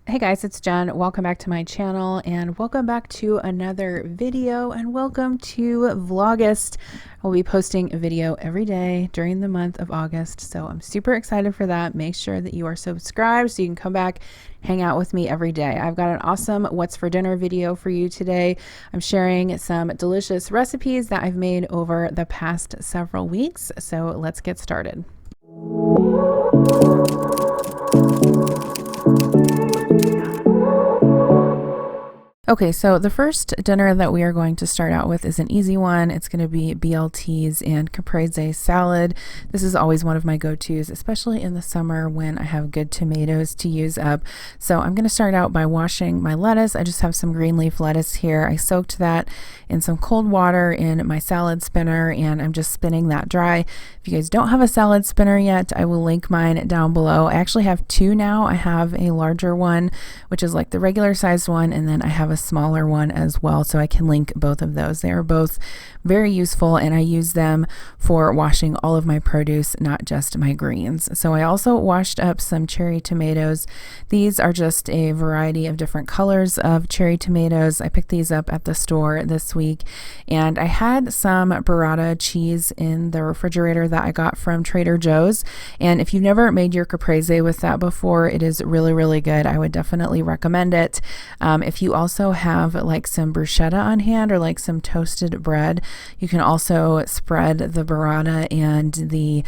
Hey guys, it's Jen. Welcome back to my channel and welcome back to another video and welcome to Vlogust. I'll be posting a video every day during the month of August, so I'm super excited for that. Make sure that you are subscribed so you can come back, hang out with me every day. I've got an awesome what's for dinner video for you today. I'm sharing some delicious recipes that I've made over the past several weeks, so let's get started. Okay, so the first dinner that we are going to start out with is an easy one. It's going to be BLTs and Caprese salad. This is always one of my go-tos, especially in the summer when I have good tomatoes to use up. So I'm going to start out by washing my lettuce. I just have some green leaf lettuce here. I soaked that in some cold water in my salad spinner, and I'm just spinning that dry. If you guys don't have a salad spinner yet, I will link mine down below. I actually have two now. I have a larger one, which is like the regular sized one, and then I have a smaller one as well, so I can link both of those. They are both very useful, and I use them for washing all of my produce, not just my greens. So I also washed up some cherry tomatoes. These are just a variety of different colors of cherry tomatoes. I picked these up at the store this week, and I had some burrata cheese in the refrigerator that I got from Trader Joe's, and if you've never made your caprese with that before, it is really good. I would definitely recommend it. If you also have like some bruschetta on hand or like some toasted bread, you can also spread the burrata and the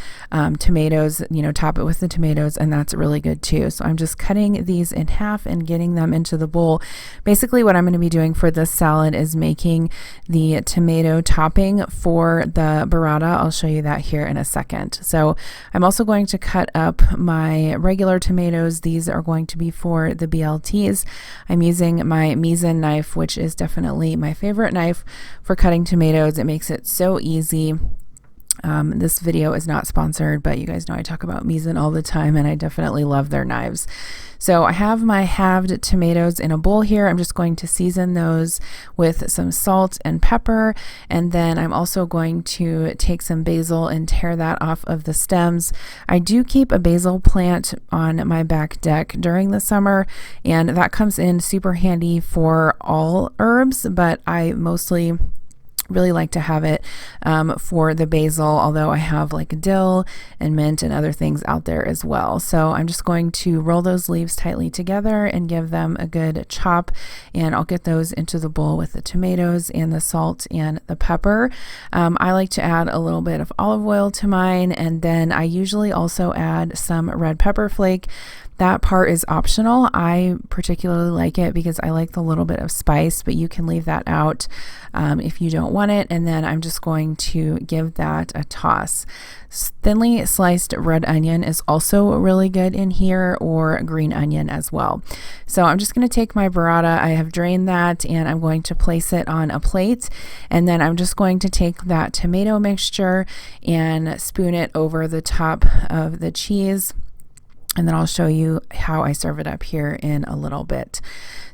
tomatoes, top it with the tomatoes, and that's really good too. So I'm just cutting these in half and getting them into the bowl. Basically what I'm going to be doing for this salad is making the tomato topping for the burrata. I'll show you that here in a second. So I'm also going to cut up my regular tomatoes. These are going to be for the BLTs. I'm using my knife, which is definitely my favorite knife for cutting tomatoes. It makes it so easy. This video is not sponsored, but you guys know I talk about Misen all the time, and I definitely love their knives. So I have my halved tomatoes in a bowl here. I'm just going to season those with some salt and pepper, and then I'm also going to take some basil and tear that off of the stems. I do keep a basil plant on my back deck during the summer, and that comes in super handy for all herbs, but I mostly really like to have it for the basil, although I have like dill and mint and other things out there as well. So I'm just going to roll those leaves tightly together and give them a good chop, and I'll get those into the bowl with the tomatoes and the salt and the pepper. I like to add a little bit of olive oil to mine, and then I usually also add some red pepper flake. That part is optional. I particularly like it because I like the little bit of spice, but you can leave that out if you don't want it. And then I'm just going to give that a toss. Thinly sliced red onion is also really good in here, or green onion as well. So I'm just going to take my burrata. I have drained that, and I'm going to place it on a plate. And then I'm just going to take that tomato mixture and spoon it over the top of the cheese. And then I'll show you how I serve it up here in a little bit.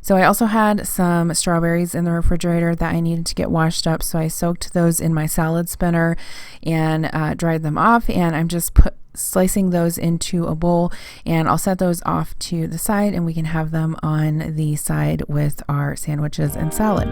So I also had some strawberries in the refrigerator that I needed to get washed up. So I soaked those in my salad spinner and dried them off. And I'm just slicing those into a bowl, and I'll set those off to the side, and we can have them on the side with our sandwiches and salad.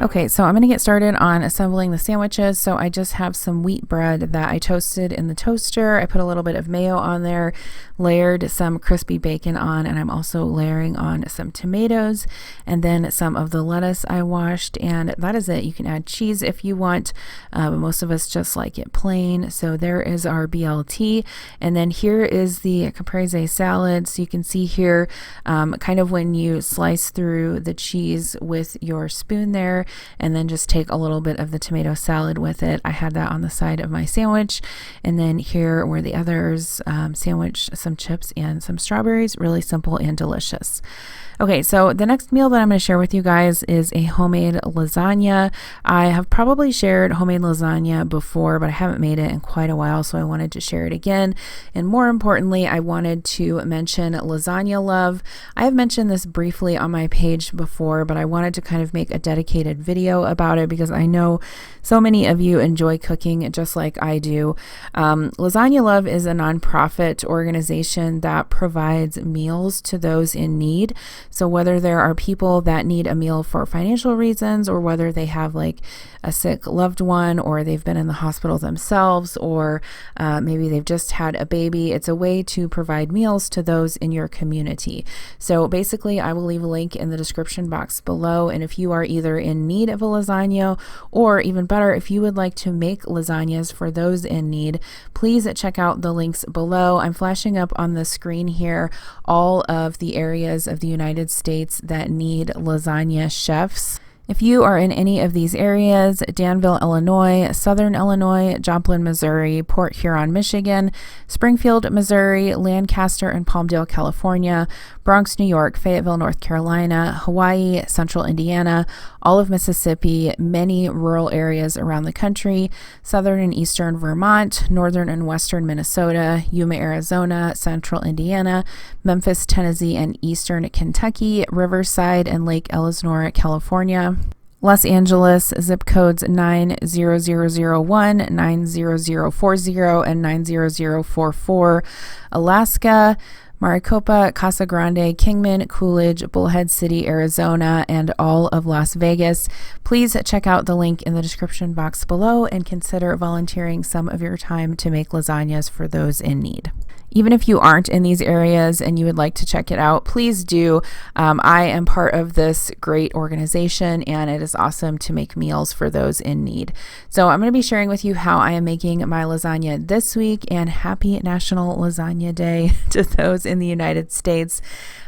Okay, so I'm going to get started on assembling the sandwiches. So I just have some wheat bread that I toasted in the toaster. I put a little bit of mayo on there, layered some crispy bacon on, and I'm also layering on some tomatoes and then some of the lettuce I washed, and that is it. You can add cheese if you want, but most of us just like it plain. So there is our BLT, and then here is the caprese salad. So you can see here kind of when you slice through the cheese with your spoon there, and then just take a little bit of the tomato salad with it. I had that on the side of my sandwich, and then here were the others, sandwich, some chips and some strawberries. Really simple and delicious. Okay, so the next meal that I'm going to share with you guys is a homemade lasagna. I have probably shared homemade lasagna before, but I haven't made it in quite a while, so I wanted to share it again. And more importantly, I wanted to mention lasagna love. I have mentioned this briefly on my page before, but I wanted to kind of make a dedicated dedicated video about it because I know so many of you enjoy cooking just like I do. Lasagna Love is a nonprofit organization that provides meals to those in need. So whether there are people that need a meal for financial reasons, or whether they have like a sick loved one, or they've been in the hospital themselves, or maybe they've just had a baby, it's a way to provide meals to those in your community. So basically, I will leave a link in the description box below. And if you are either in need of a lasagna, or even better, if you would like to make lasagnas for those in need, please check out the links below. I'm flashing up on the screen here all of the areas of the United States that need lasagna chefs. If you are in any of these areas, Danville, Illinois, Southern Illinois, Joplin, Missouri, Port Huron, Michigan, Springfield, Missouri, Lancaster and Palmdale, California, Bronx, New York, Fayetteville, North Carolina, Hawaii, Central Indiana, all of Mississippi, many rural areas around the country, Southern and Eastern Vermont, Northern and Western Minnesota, Yuma, Arizona, Central Indiana, Memphis, Tennessee, and Eastern Kentucky, Riverside and Lake Elsinore, California, Los Angeles, zip codes 90001, 90040, and 90044, Alaska, Maricopa, Casa Grande, Kingman, Coolidge, Bullhead City, Arizona, and all of Las Vegas. Please check out the link in the description box below and consider volunteering some of your time to make lasagnas for those in need. Even if you aren't in these areas and you would like to check it out, please do. I am part of this great organization, and it is awesome to make meals for those in need. So I'm going to be sharing with you how I am making my lasagna this week, and happy National Lasagna Day to those in the United States.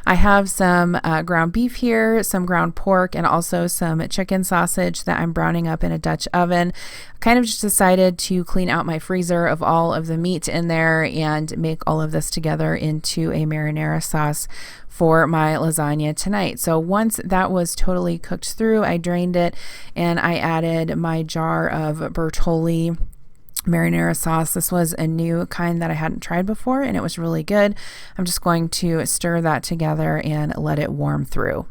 I have some ground beef here, some ground pork, and also some chicken sausage that I'm browning up in a Dutch oven. Kind of just decided to clean out my freezer of all of the meat in there and make all of this together into a marinara sauce for my lasagna tonight. So once that was totally cooked through, I drained it and I added my jar of Bertolli marinara sauce. This was a new kind that I hadn't tried before, and it was really good. I'm just going to stir that together and let it warm through.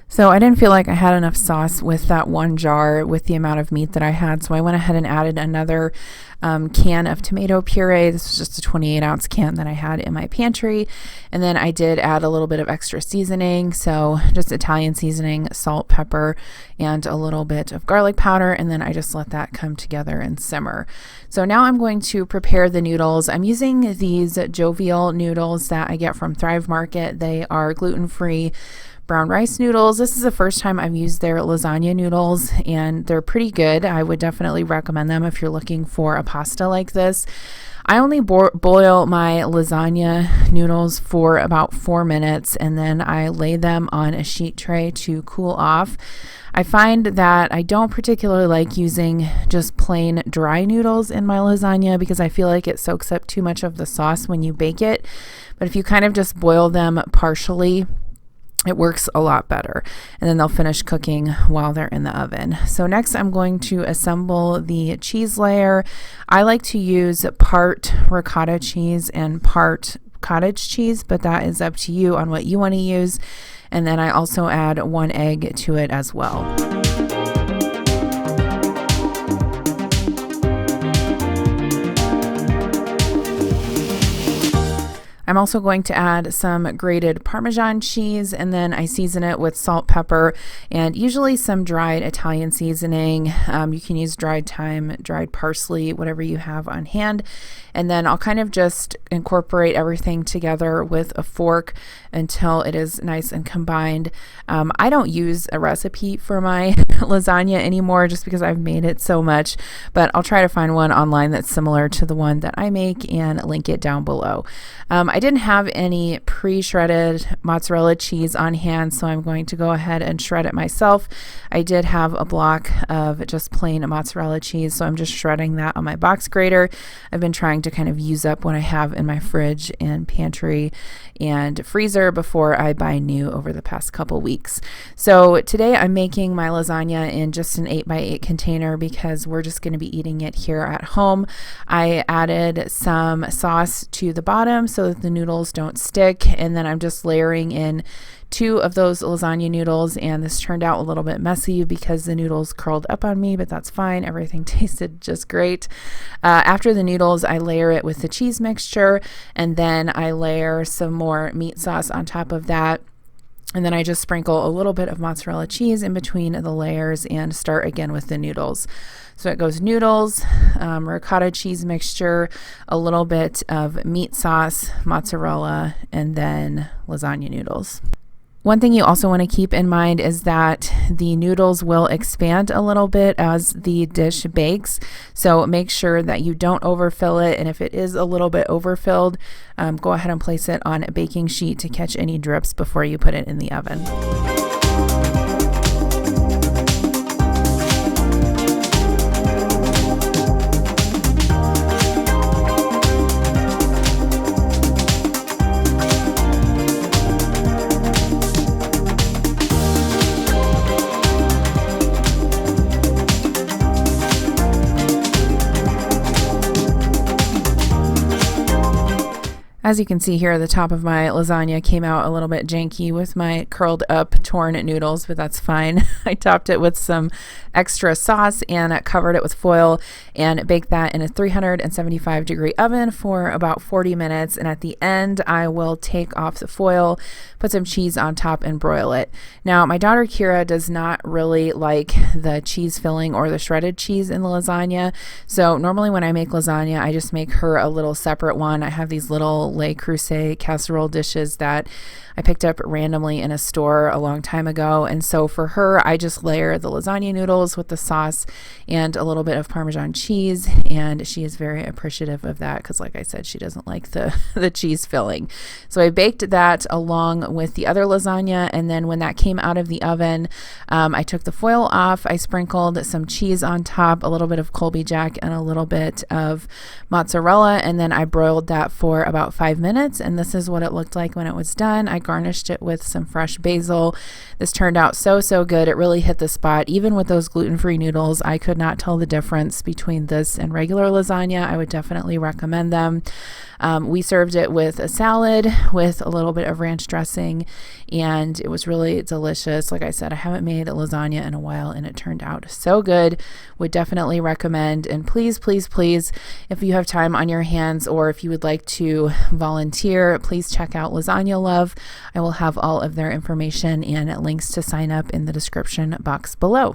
So I didn't feel like I had enough sauce with that one jar with the amount of meat that I had. So I went ahead and added another can of tomato puree. This was just a 28-ounce can that I had in my pantry. And then I did add a little bit of extra seasoning. So just Italian seasoning, salt, pepper, and a little bit of garlic powder. And then I just let that come together and simmer. So now I'm going to prepare the noodles. I'm using these Jovial noodles that I get from Thrive Market. They are gluten-free brown rice noodles. This is the first time I've used their lasagna noodles, and they're pretty good. I would definitely recommend them if you're looking for a pasta like this. I only boil my lasagna noodles for about 4 minutes, and then I lay them on a sheet tray to cool off. I find that I don't particularly like using just plain dry noodles in my lasagna because I feel like it soaks up too much of the sauce when you bake it. But if you kind of just boil them partially, it works a lot better, and then they'll finish cooking while they're in the oven. So next I'm going to assemble the cheese layer. I like to use part ricotta cheese and part cottage cheese, but that is up to you on what you want to use. And then I also add 1 egg to it as well. I'm also going to add some grated Parmesan cheese, and then I season it with salt, pepper, and usually some dried Italian seasoning. You can use dried thyme, dried parsley, whatever you have on hand. And then I'll kind of just incorporate everything together with a fork until it is nice and combined. I don't use a recipe for my lasagna anymore just because I've made it so much, but I'll try to find one online that's similar to the one that I make and link it down below. I didn't have any pre-shredded mozzarella cheese on hand, so I'm going to go ahead and shred it myself. I did have a block of just plain mozzarella cheese, so I'm just shredding that on my box grater. I've been trying to kind of use up what I have in my fridge and pantry and freezer before I buy new over the past couple weeks. So today I'm making my lasagna lasagna in just an 8x8 container because we're just going to be eating it here at home. I added some sauce to the bottom so that the noodles don't stick, and then I'm just layering in 2 of those lasagna noodles, and this turned out a little bit messy because the noodles curled up on me, but that's fine. Everything tasted just great. After the noodles, I layer it with the cheese mixture, and then I layer some more meat sauce on top of that. And then I just sprinkle a little bit of mozzarella cheese in between the layers and start again with the noodles. So it goes noodles, ricotta cheese mixture, a little bit of meat sauce, mozzarella, and then lasagna noodles. One thing you also want to keep in mind is that the noodles will expand a little bit as the dish bakes. So make sure that you don't overfill it. And if it is a little bit overfilled, go ahead and place it on a baking sheet to catch any drips before you put it in the oven. As you can see here, the top of my lasagna came out a little bit janky with my curled up torn noodles, but that's fine. I topped it with some extra sauce and covered it with foil and baked that in a 375-degree oven for about 40 minutes. And at the end, I will take off the foil, put some cheese on top, and broil it. Now, my daughter Kira does not really like the cheese filling or the shredded cheese in the lasagna. So normally when I make lasagna, I just make her a little separate one. I have these little Le Creuset casserole dishes that I picked up randomly in a store a long time ago. And so for her, I just layer the lasagna noodles with the sauce and a little bit of Parmesan cheese. And she is very appreciative of that because, like I said, she doesn't like the cheese filling. So I baked that along with the other lasagna. And then when that came out of the oven, I took the foil off. I sprinkled some cheese on top, a little bit of Colby Jack, and a little bit of mozzarella. And then I broiled that for about 5 minutes. And this is what it looked like when it was done. I garnished it with some fresh basil. This turned out so good. It really hit the spot. Even with those gluten-free noodles, I could not tell the difference between this and regular lasagna. I would definitely recommend them. We served it with a salad with a little bit of ranch dressing, and it was really delicious. Like I said, I haven't made a lasagna in a while, and it turned out so good. Would definitely recommend. And please, if you have time on your hands or if you would like to volunteer, please check out Lasagna Love. I will have all of their information and links to sign up in the description box below.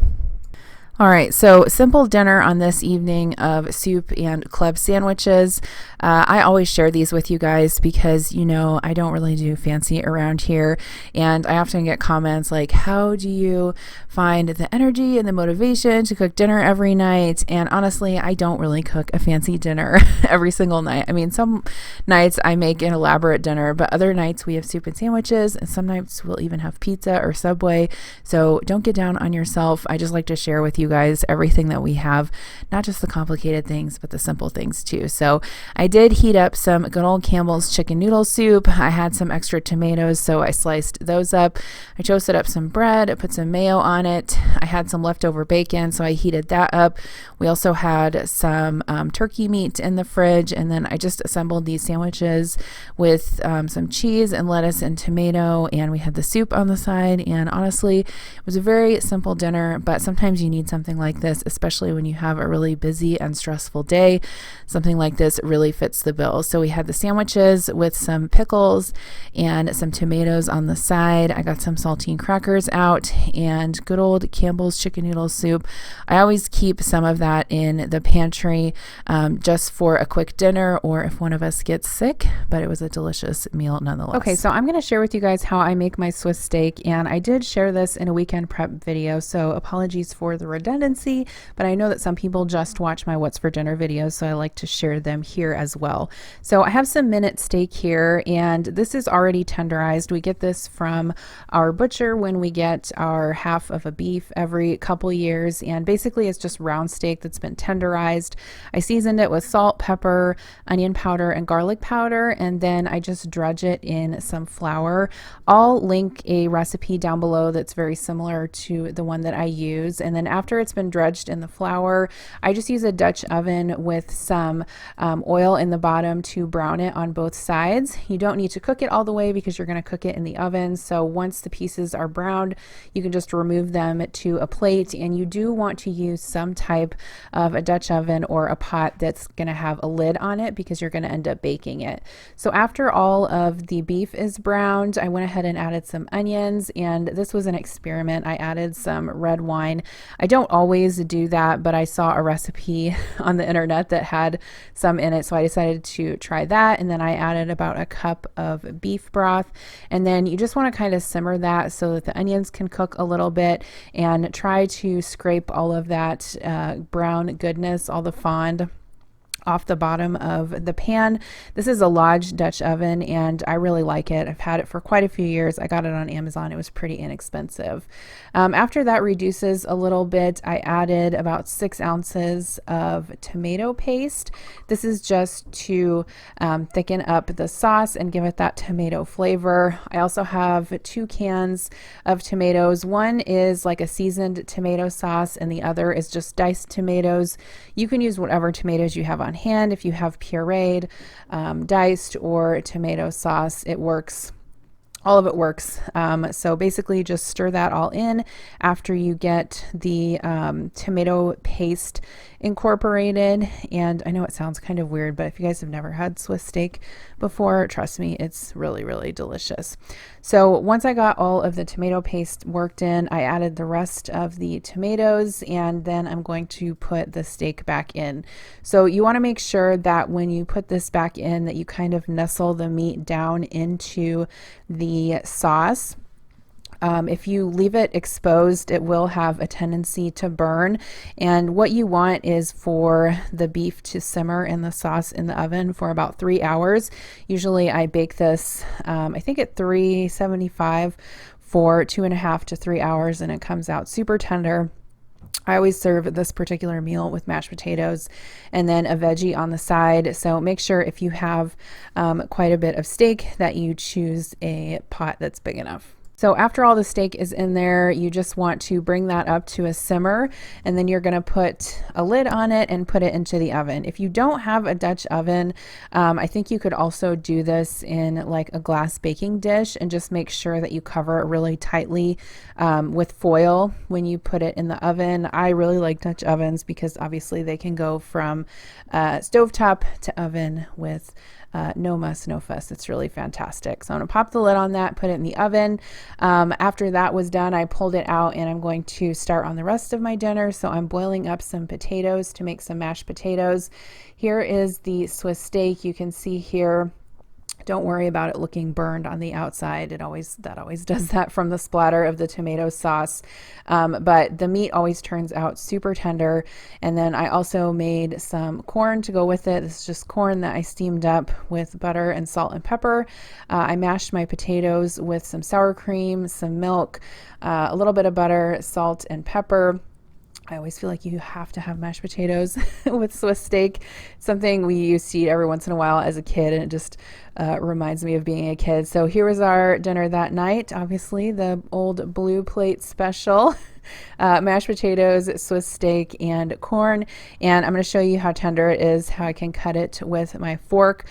All right, so simple dinner on this evening of soup and club sandwiches. I always share these with you guys because, you know, I don't really do fancy around here. And I often get comments like, how do you find the energy and the motivation to cook dinner every night? And honestly, I don't really cook a fancy dinner every single night. I mean, some nights I make an elaborate dinner, but other nights we have soup and sandwiches, and some nights we'll even have pizza or Subway. So don't get down on yourself. I just like to share with you guys everything that we have, not just the complicated things, but the simple things too. So I did heat up some good old Campbell's chicken noodle soup. I had some extra tomatoes, so I sliced those up. I toasted up some bread, I put some mayo on it. I had some leftover bacon, so I heated that up. We also had some turkey meat in the fridge, and then I just assembled these sandwiches with some cheese and lettuce and tomato, and we had the soup on the side. And honestly, it was a very simple dinner, but sometimes you need something like this, especially when you have a really busy and stressful day. Something like this really fits the bill. So we had the sandwiches with some pickles and some tomatoes on the side. I got some saltine crackers out and good old Campbell's chicken noodle soup. I always keep some of that in the pantry just for a quick dinner or if one of us gets sick, but it was a delicious meal nonetheless. Okay, so I'm going to share with you guys how I make my Swiss steak, and I did share this in a weekend prep video, so apologies for the redundancy, but I know that some people just watch my what's for dinner videos, so I like to share them here as well. So I have some minute steak here, and this is already tenderized. We get this from our butcher when we get our half of a beef every couple years, and basically it's just round steak that's been tenderized. I seasoned it with salt, pepper, onion powder, and garlic powder, and then I just dredge it in some flour. I'll link a recipe down below that's very similar to the one that I use. And then after it's been dredged in the flour, I just use a Dutch oven with some oil in the bottom to brown it on both sides. You don't need to cook it all the way because you're going to cook it in the oven. So once the pieces are browned, you can just remove them to a plate, and you do want to use some type of a Dutch oven or a pot that's going to have a lid on it because you're going to end up baking it. So after all of the beef is browned, I went ahead and added some onions, and this was an experiment. I added some red wine. I don't always do that, but I saw a recipe on the internet that had some in it, so I decided to try that. And then I added about a cup of beef broth, and then you just want to kind of simmer that so that the onions can cook a little bit, and try to scrape all of that brown goodness, all the fond, off the bottom of the pan. This is a Lodge Dutch oven, and I really like it. I've had it for quite a few years. I got it on Amazon. It was pretty inexpensive. After that reduces a little bit, I added about 6 ounces of tomato paste. This is just to thicken up the sauce and give it that tomato flavor. I also have 2 cans of tomatoes. One is like a seasoned tomato sauce, and the other is just diced tomatoes. You can use whatever tomatoes you have on hand. If you have pureed, diced, or tomato sauce, it works. All of it works. So basically just stir that all in after you get the tomato paste incorporated. And I know it sounds kind of weird, but if you guys have never had Swiss steak before, trust me, it's really, really delicious. So once I got all of the tomato paste worked in, I added the rest of the tomatoes, and then I'm going to put the steak back in. So you want to make sure that when you put this back in, that you kind of nestle the meat down into the sauce. If you leave it exposed, it will have a tendency to burn. And what you want is for the beef to simmer in the sauce in the oven for about 3 hours. Usually I bake this, I think at 375 for 2.5 to 3 hours, and it comes out super tender. I always serve this particular meal with mashed potatoes and then a veggie on the side. So make sure if you have quite a bit of steak that you choose a pot that's big enough. So after all the steak is in there, you just want to bring that up to a simmer, and then you're going to put a lid on it and put it into the oven. If you don't have a Dutch oven, I think you could also do this in like a glass baking dish, and just make sure that you cover it really tightly with foil when you put it in the oven. I really like Dutch ovens because obviously they can go from stovetop to oven with no muss, no fuss. It's really fantastic. So I'm going to pop the lid on that, put it in the oven. After that was done, I pulled it out, and I'm going to start on the rest of my dinner. So I'm boiling up some potatoes to make some mashed potatoes. Here is the Swiss steak. You can see here, don't worry about it looking burned on the outside. That always does that from the splatter of the tomato sauce. But the meat always turns out super tender. And then I also made some corn to go with it. This is just corn that I steamed up with butter and salt and pepper. I mashed my potatoes with some sour cream, some milk, a little bit of butter, salt, and pepper. I always feel like you have to have mashed potatoes with Swiss steak. Something we used to eat every once in a while as a kid, and it just reminds me of being a kid. So here was our dinner that night. Obviously, the old blue plate special. Mashed potatoes, Swiss steak, and corn. And I'm going to show you how tender it is, how I can cut it with my fork.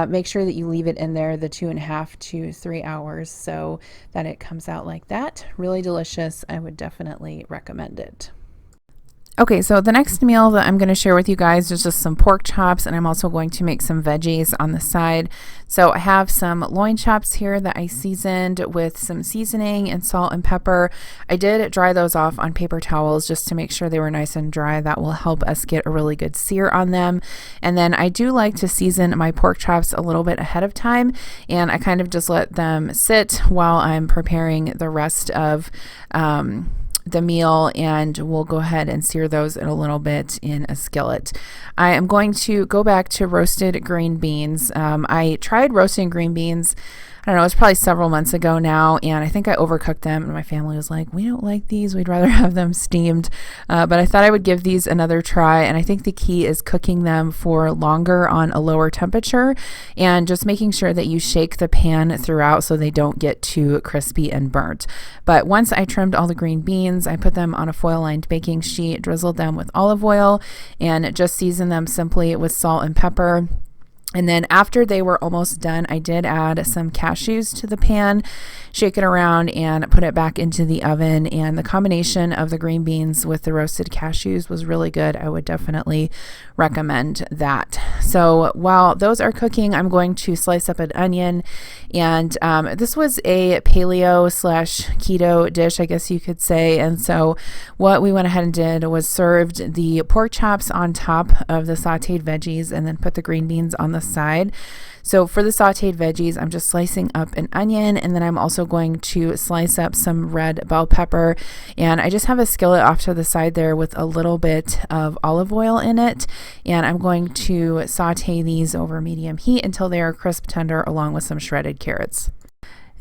Make sure that you leave it in there the 2.5 to 3 hours so that it comes out like that. Really delicious. I would definitely recommend it. Okay, so the next meal that I'm going to share with you guys is just some pork chops, and I'm also going to make some veggies on the side. So I have some loin chops here that I seasoned with some seasoning and salt and pepper. I did dry those off on paper towels just to make sure they were nice and dry. That will help us get a really good sear on them. And then I do like to season my pork chops a little bit ahead of time, and I kind of just let them sit while I'm preparing the rest of the meal, and we'll go ahead and sear those in a little bit in a skillet. I am going to go back to roasted green beans. I tried roasting green beans, I don't know, it was probably several months ago now, and I think I overcooked them, and my family was like, we don't like these, we'd rather have them steamed, but I thought I would give these another try. And I think the key is cooking them for longer on a lower temperature and just making sure that you shake the pan throughout so they don't get too crispy and burnt. But once I trimmed all the green beans, I put them on a foil lined baking sheet, drizzled them with olive oil, and just seasoned them simply with salt and pepper. And then after they were almost done, I did add some cashews to the pan, shake it around, and put it back into the oven. And the combination of the green beans with the roasted cashews was really good. I would definitely recommend that. So while those are cooking, I'm going to slice up an onion. And this was a paleo / keto dish, I guess you could say. And so what we went ahead and did was served the pork chops on top of the sauteed veggies and then put the green beans on the side. So for the sauteed veggies, I'm just slicing up an onion, and then I'm also going to slice up some red bell pepper. And I just have a skillet off to the side there with a little bit of olive oil in it. And I'm going to saute these over medium heat until they are crisp tender, along with some shredded carrots.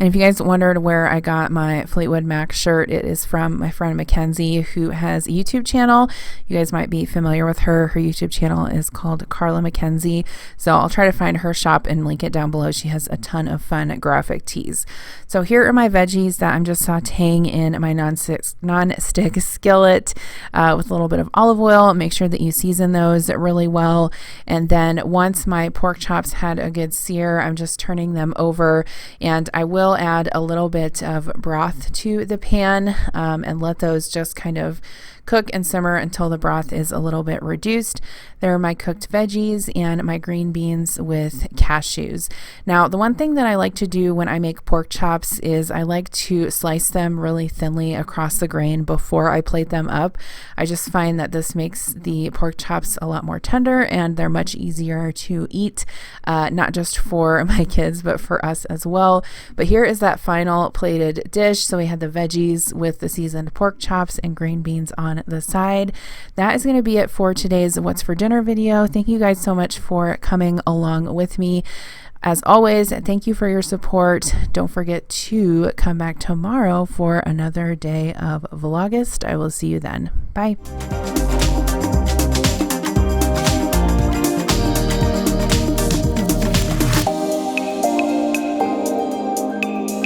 And if you guys wondered where I got my Fleetwood Mac shirt, it is from my friend Mackenzie, who has a YouTube channel. You guys might be familiar with her. Her YouTube channel is called Carla Mackenzie. So I'll try to find her shop and link it down below. She has a ton of fun graphic tees. So here are my veggies that I'm just sauteing in my non-stick skillet with a little bit of olive oil. Make sure that you season those really well. And then once my pork chops had a good sear, I'm just turning them over, and I will add a little bit of broth to the pan and let those just kind of cook and simmer until the broth is a little bit reduced. There are my cooked veggies and my green beans with cashews. Now, the one thing that I like to do when I make pork chops is I like to slice them really thinly across the grain before I plate them up. I just find that this makes the pork chops a lot more tender, and they're much easier to eat, not just for my kids, but for us as well. But here is that final plated dish. So we had the veggies with the seasoned pork chops and green beans on the side. That is going to be it for today's What's for Dinner video. Thank you guys so much for coming along with me. As always, thank you for your support. Don't forget to come back tomorrow for another day of VLOGUST. I will see you then. Bye.